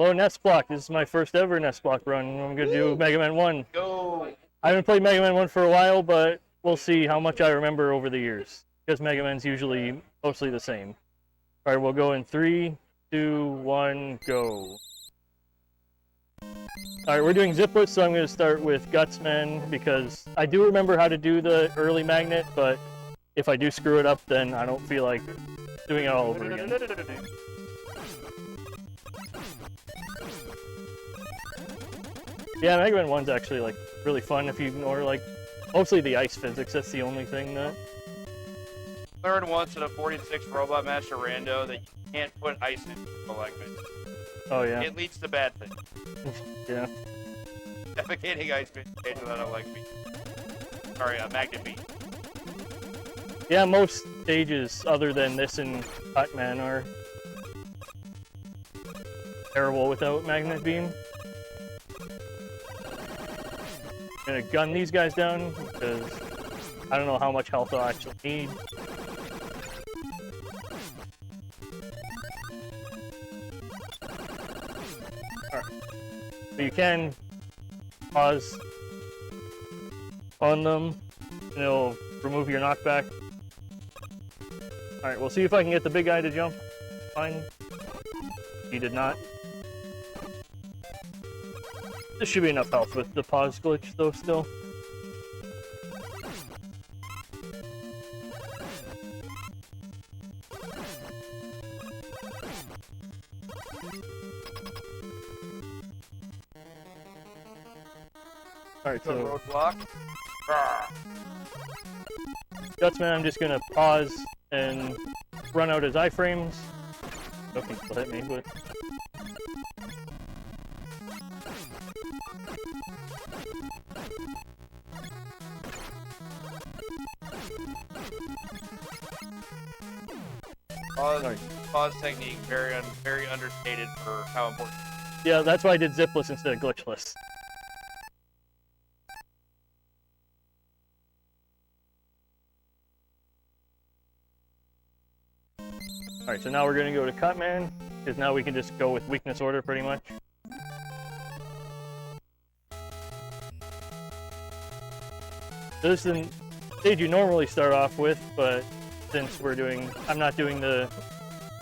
Oh, NES block. This is my first ever NES block run. I'm going to do Mega Man 1. Go! I haven't played Mega Man 1 for a while, but we'll see how much I remember over the years. Because Mega Man's usually mostly the same. Alright, we'll go in 3, 2, 1, go. Alright, we're doing ziplets, so I'm going to start with Gutsman, because I do remember how to do the early magnet, but if I do screw it up, then I don't feel like doing it all over again. Yeah, Mega Man 1's actually, like, really fun if you ignore, like, mostly the ice physics. That's the only thing that... Learned once in a 46 robot match to Rando that you can't put ice in a leg man. Oh, yeah. It leads to bad things. Yeah. Defecating ice beam stage without a leg beam. Sorry, a magnet beam. Yeah, most stages other than this and Cutman are terrible without magnet beam. I'm gonna gun these guys down because I don't know how much health I'll actually need. Alright. So you can pause on them and it'll remove your knockback. Alright, we'll see if I can get the big guy to jump. Fine. He did not. This should be enough health with the pause glitch, though, still. Alright, so... roadblock. Gutsman, I'm just gonna pause and run out his iframes. Okay, still hit me, but... Pause technique, very understated for how important. Yeah, that's why I did zipless instead of glitchless. Alright, so now we're gonna go to Cutman, because now we can just go with weakness order pretty much. This is the stage you normally start off with, but since I'm not doing the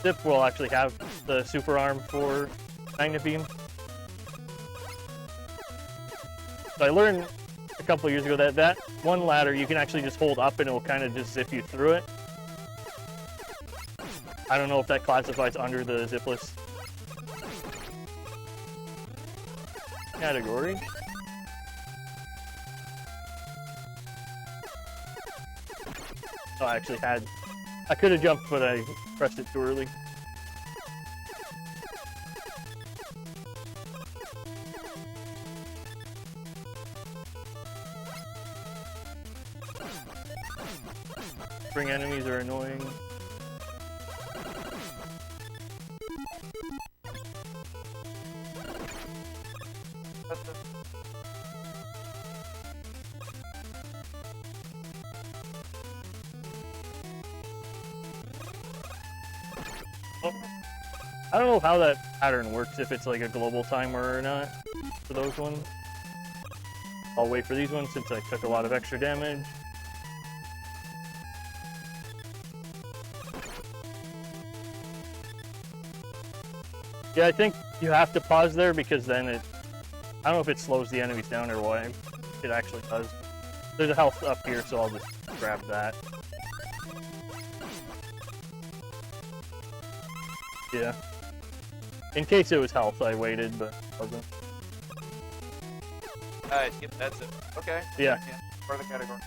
zip, we'll actually have the super arm for magnet beam. So I learned a couple years ago that one ladder you can actually just hold up and it will kind of just zip you through it. I don't know if that classifies under the zipless category. Oh, I could have jumped, but I pressed it too early. Spring enemies are annoying. I don't know how that pattern works, if it's like a global timer or not, for those ones. I'll wait for these ones since I took a lot of extra damage. Yeah, I think you have to pause there because then I don't know if it slows the enemies down or what. It actually does. There's a health up here, so I'll just grab that. Yeah. In case it was health, I waited, but it wasn't. Skip, that's it. Okay. Yeah. For the category.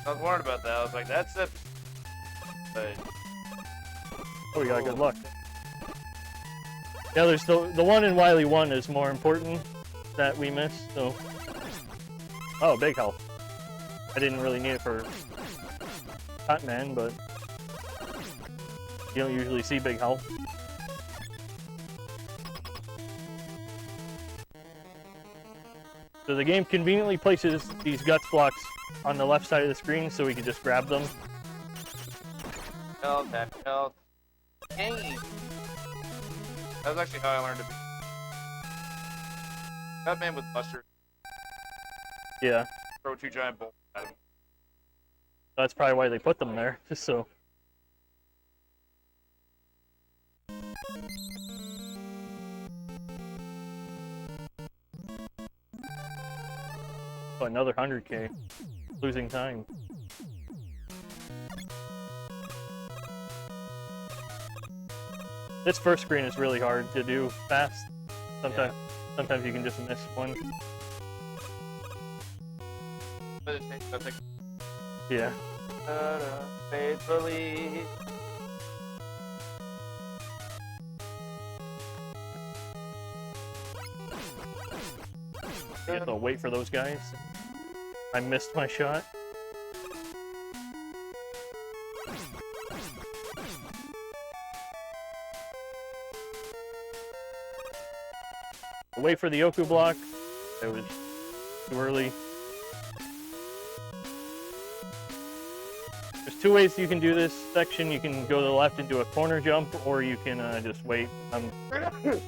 I was worried about that. I was like, that's it. But... Oh, we got good luck. Yeah, there's the one in Wily 1 is more important that we missed, so... Oh, big health. I didn't really need it for Cutman, but... You don't usually see big health. So the game conveniently places these guts blocks on the left side of the screen so we can just grab them. Health, health. Game. That was actually how I learned to be. Batman with Buster. Yeah, Throw 2 giant bolts at him. that's probably why they put them there, just so. Oh, another 100K. Losing time. This first screen is really hard to do fast. Sometimes you can just miss one. Yeah. Faithfully. I guess I'll wait for those guys. I missed my shot. I'll wait for the Yoku block. It was too early. There's 2 ways you can do this section. You can go to the left and do a corner jump, or you can just wait.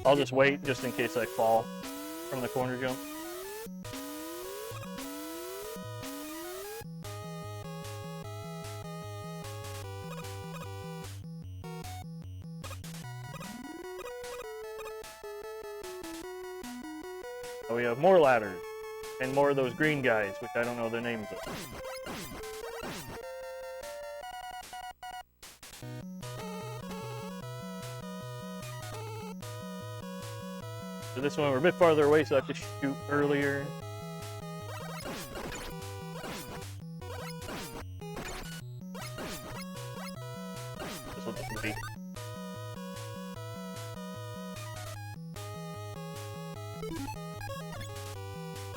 I'll just wait just in case I fall from the corner jump. So we have more ladders, and more of those green guys, which I don't know their names of. So this one we're a bit farther away, so I have to shoot earlier. This will just be.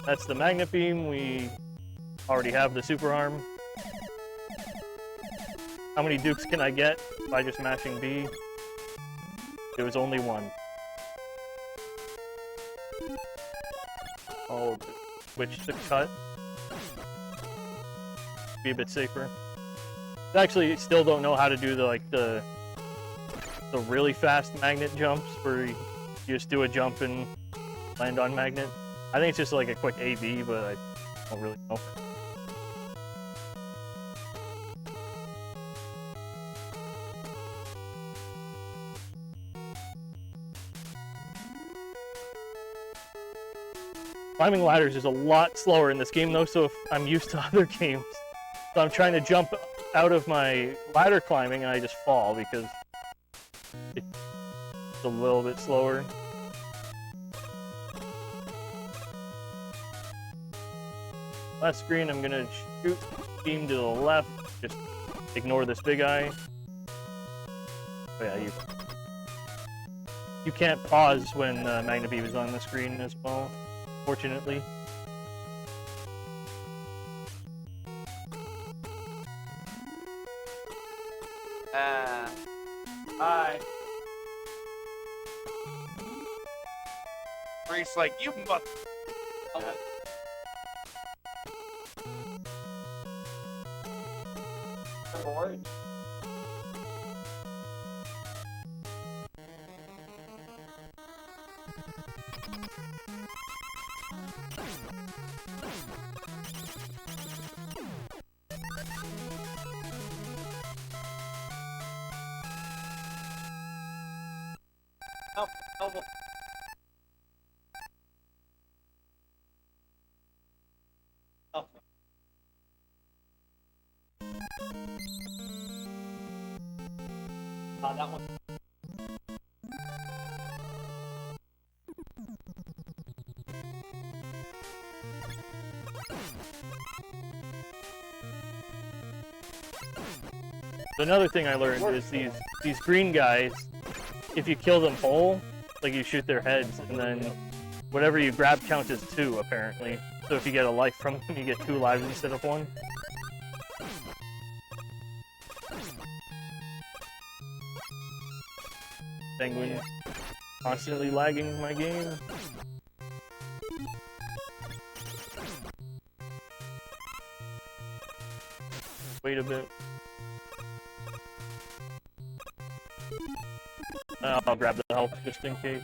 That's the magnet beam. We already have the super arm. How many dukes can I get by just mashing B? There was only one. I'll switch to cut. Be a bit safer. I actually still don't know how to do the really fast magnet jumps where you just do a jump and land on magnet. I think it's just like a quick A-B, but I don't really know. Climbing ladders is a lot slower in this game though, so if I'm used to other games. So I'm trying to jump out of my ladder climbing and I just fall because it's a little bit slower. Last screen, I'm gonna shoot beam to the left. Just ignore this big eye. Oh yeah, you can't pause when magnet beam is on the screen as well, fortunately. Hi. Reese, like, you must. Bored. Oh, oh. Oh. That one. Another thing I learned is these green guys, if you kill them whole, like you shoot their heads, and then whatever you grab counts as 2, apparently. So if you get a life from them, you get 2 lives instead of 1. Penguin constantly lagging my game. Wait a bit. I'll grab the health just in case.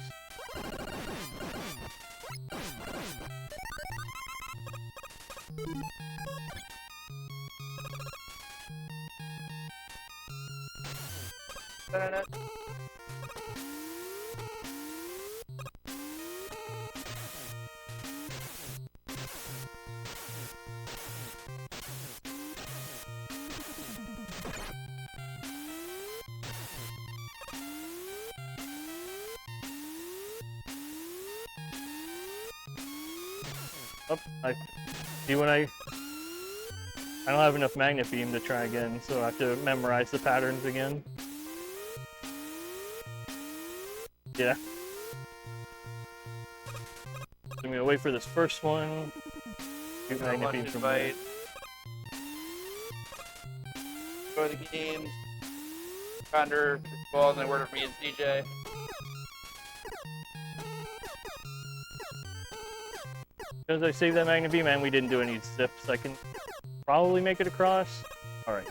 Oh, I see when I don't have enough magnet beam to try again, so I have to memorize the patterns again. Yeah. So I'm gonna wait for this first one. Shoot magnet beam from there. Go to the games. Ponder, balls, and a word of me and CJ. Because I saved that magnet beam and we didn't do any zips, I can probably make it across. Alright.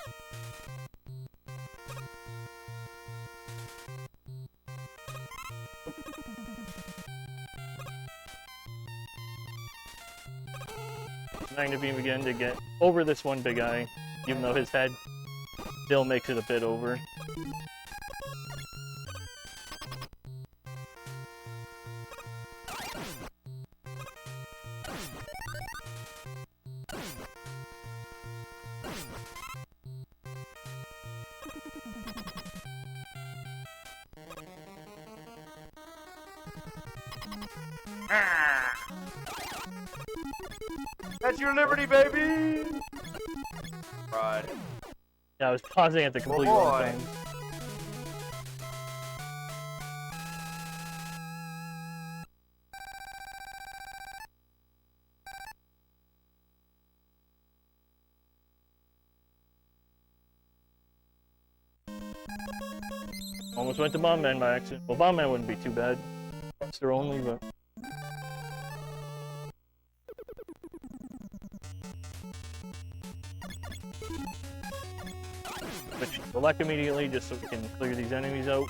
Magnet beam again to get over this one big eye, even though his head still makes it a bit over. That's your liberty, baby! Right. Yeah, I was pausing at the complete wrong time. Almost went to Bomb Man by accident. Well, Bomb Man wouldn't be too bad. Monster only, but... Switch to select immediately, just so we can clear these enemies out.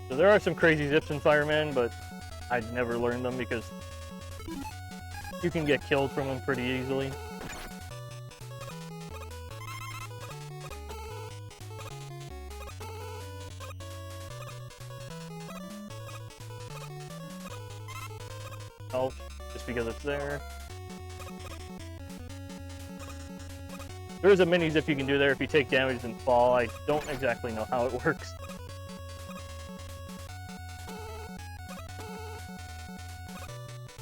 So there are some crazy zips in Fireman, but I'd never learned them because you can get killed from them pretty easily. Oh, just because it's there. There is a mini zip you can do there if you take damage and fall. I don't exactly know how it works.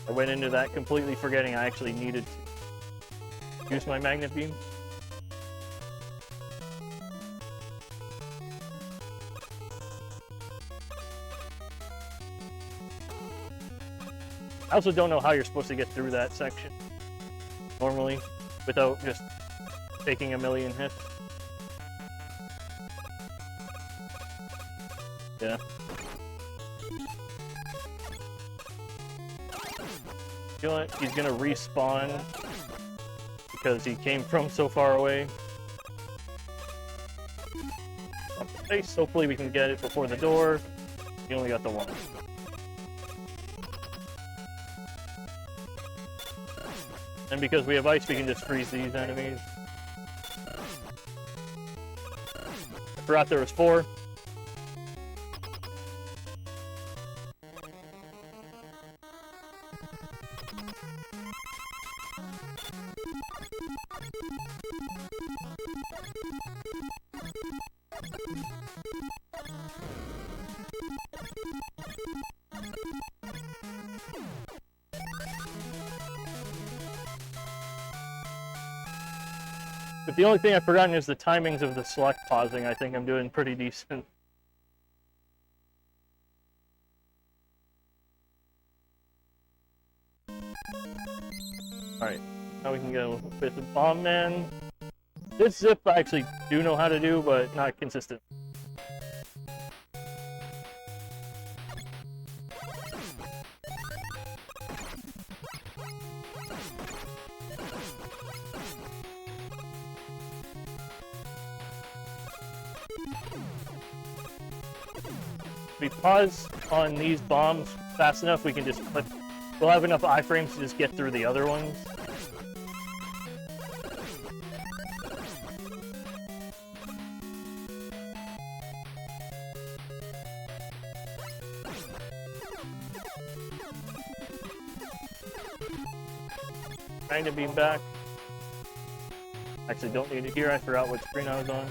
I went into that completely forgetting I actually needed to use my magnet beam. I also don't know how you're supposed to get through that section normally without just taking a million hits. Yeah. You know what? He's gonna respawn because he came from so far away. Nice. Hopefully we can get it before the door. He only got the one. And because we have ice, we can just freeze these enemies. I forgot there was 4. But the only thing I've forgotten is the timings of the select pausing. I think I'm doing pretty decent. Alright, now we can go with the Bomb Man. This zip I actually do know how to do, but not consistent. If we pause on these bombs fast enough, we can just clip. We'll have enough iframes to just get through the other ones. Trying to beam back. Actually, don't need it here. I forgot what screen I was on.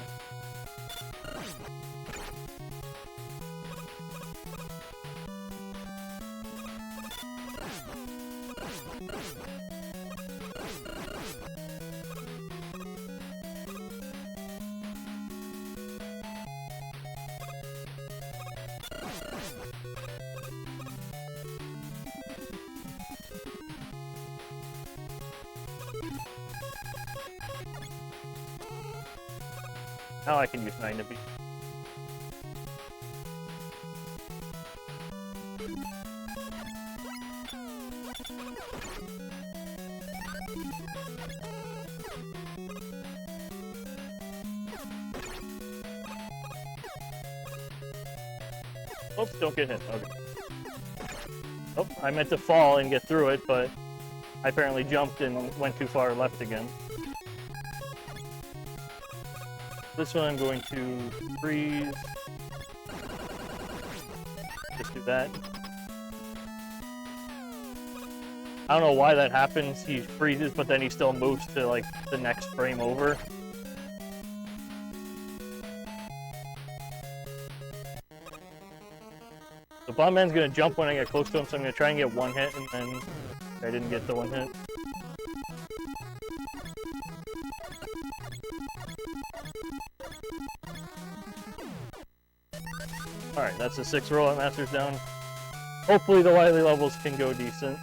Now I can use 9 to beat. Oops, don't get hit. Okay. Oh, I meant to fall and get through it, but I apparently jumped and went too far left again. This one I'm going to freeze. Just do that. I don't know why that happens. He freezes, but then he still moves to like the next frame over. The Bomb Man's gonna jump when I get close to him, so I'm gonna try and get one hit, and then I didn't get the one hit. Alright, that's the 6 Robot Masters down. Hopefully the Wily levels can go decent.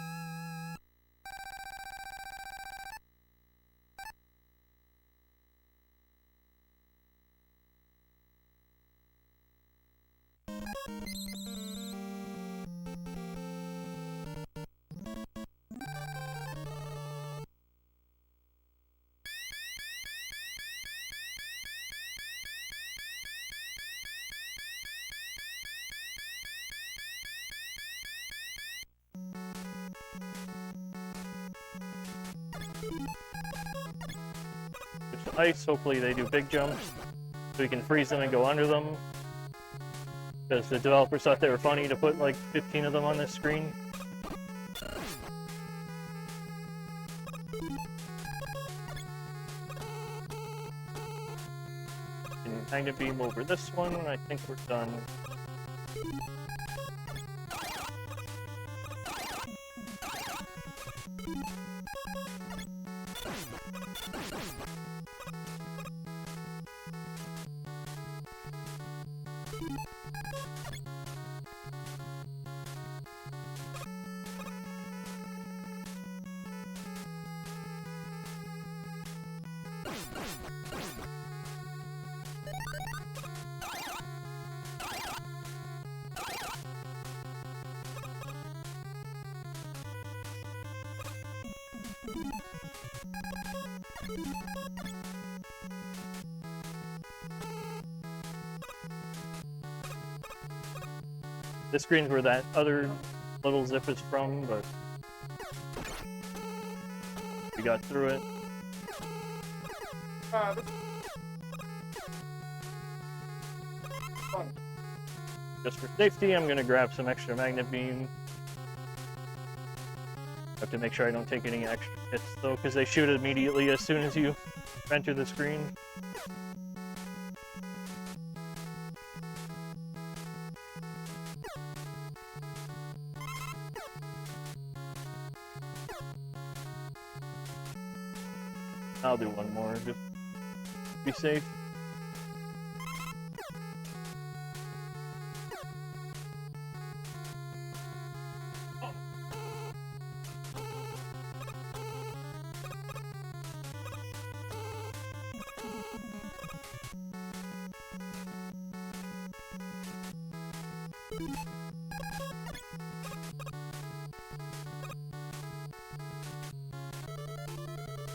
Ice, hopefully they do big jumps, so we can freeze them and go under them. Because the developers thought they were funny to put like 15 of them on this screen. Can kind of beam over this one, and I think we're done. This screen's where that other little zip is from, but we got through it. Just for safety, I'm gonna grab some extra magnet beam. Have to make sure I don't take any extra hits though, because they shoot immediately as soon as you enter the screen. I'll do one more, just to be safe.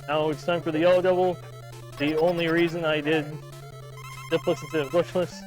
Now it's time for the yellow devil. The only reason I did zipless instead of bushless.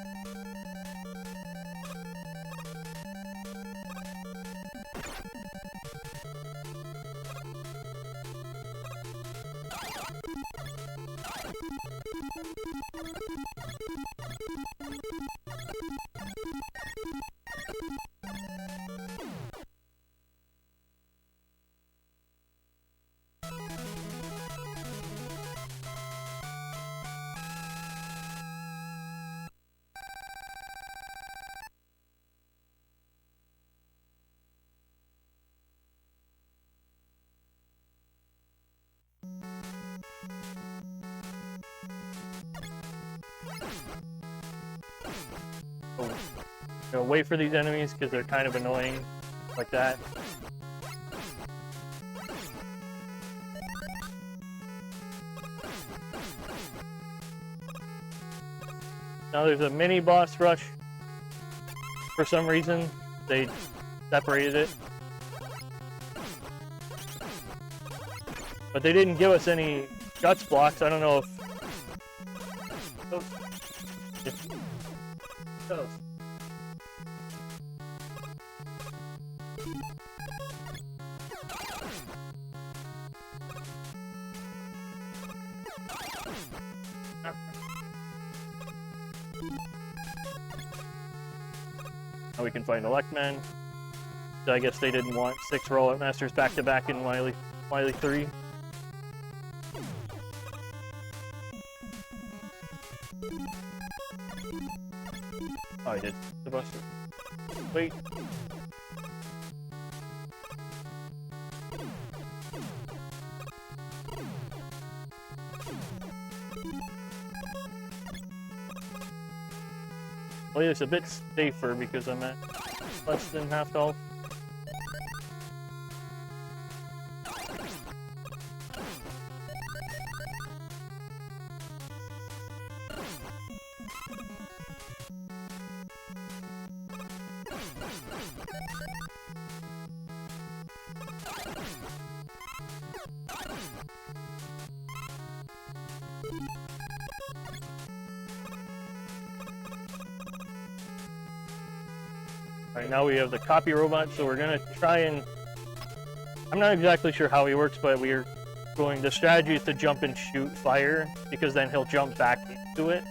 So, wait for these enemies because they're kind of annoying, like that. Now there's a mini boss rush. For some reason, they separated it. But they didn't give us any guts blocks. I don't know if... Oh. Now we can find Electman. So I guess they didn't want 6 Rollout Masters back to back in Wily 3. Oh, I did. The buster. Wait. Well, it's a bit safer because I'm at less than half health. Alright, now we have the copy robot, so we're gonna try and... I'm not exactly sure how he works, but we're going... The strategy is to jump and shoot fire, because then he'll jump back into it.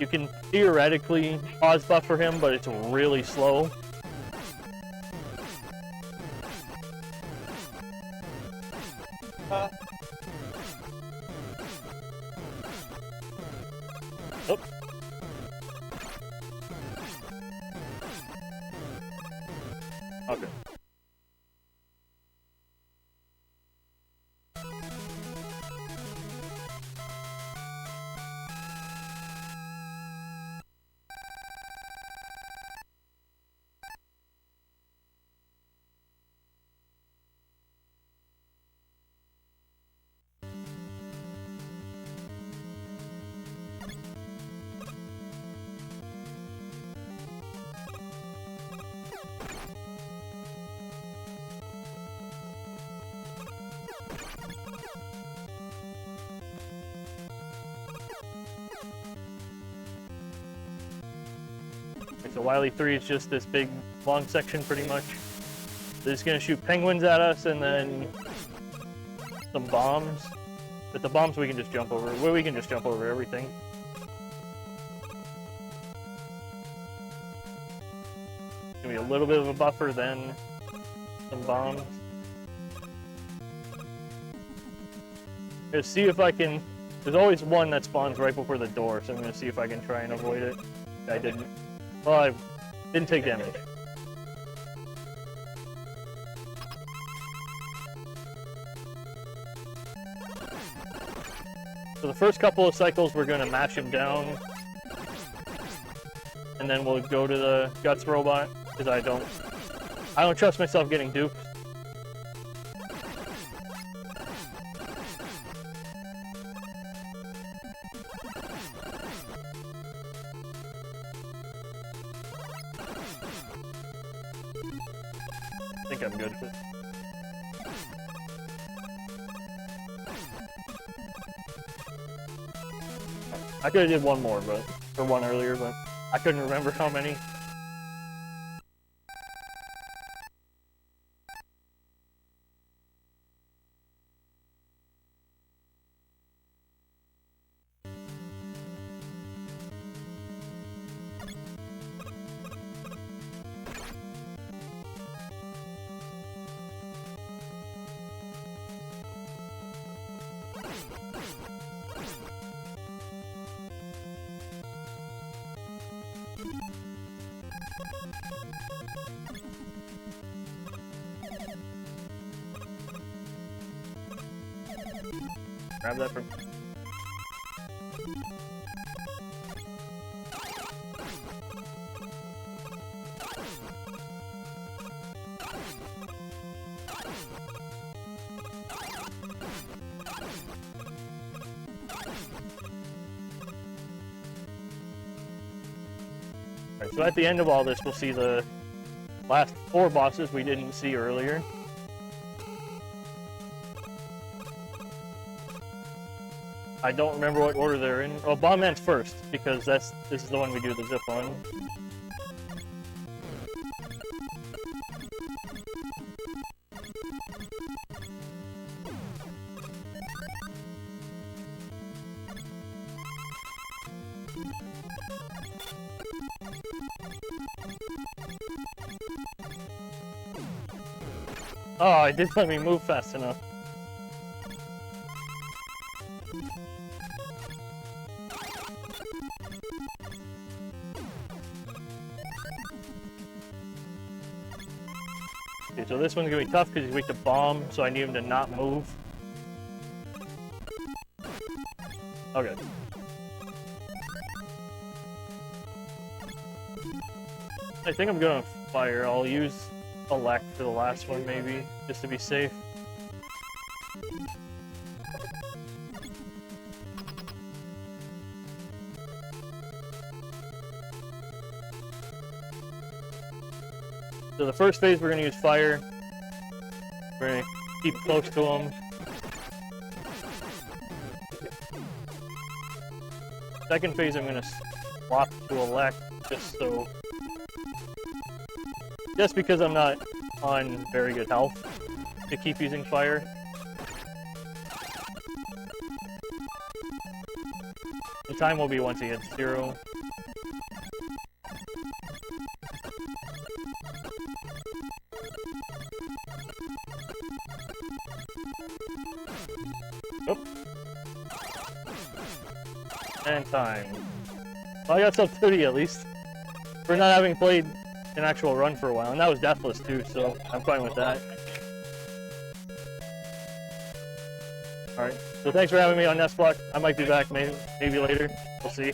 You can theoretically pause buffer him, but it's really slow. Oh. Okay. So Wily 3 is just this big, long section, pretty much. They're just gonna shoot penguins at us, and then some bombs. But the bombs we can just jump over. Well, we can just jump over everything. Give me a little bit of a buffer, then some bombs. Gonna see if I can. There's always one that spawns right before the door, so I'm gonna see if I can try and avoid it. I didn't. Well, I didn't take damage. So the first couple of cycles, we're gonna mash him down, and then we'll go to the guts robot because I don't trust myself getting duped. I think I'm good. I could have did one more, or one earlier, but I couldn't remember how many. Grab that from... Alright, so at the end of all this, we'll see the last 4 bosses we didn't see earlier. I don't remember what order they're in. Oh, Bomb Man's first, because this is the one we do the zip on. Oh, it didn't let me move fast enough. Okay, so this one's gonna be tough because he's weak to bomb, so I need him to not move. Okay. I think I'm gonna fire. I'll use elect for the last one, maybe, just to be safe. So the first phase we're gonna use fire. We're gonna keep close to him. Second phase I'm gonna swap to elect just because I'm not on very good health to keep using fire. The time will be once he hits 0. Oh. And time. Well, I got sub 30 at least. For not having played an actual run for a while, and that was deathless too, so I'm fine with that. Alright, so thanks for having me on NES Block. I might be back maybe later. We'll see.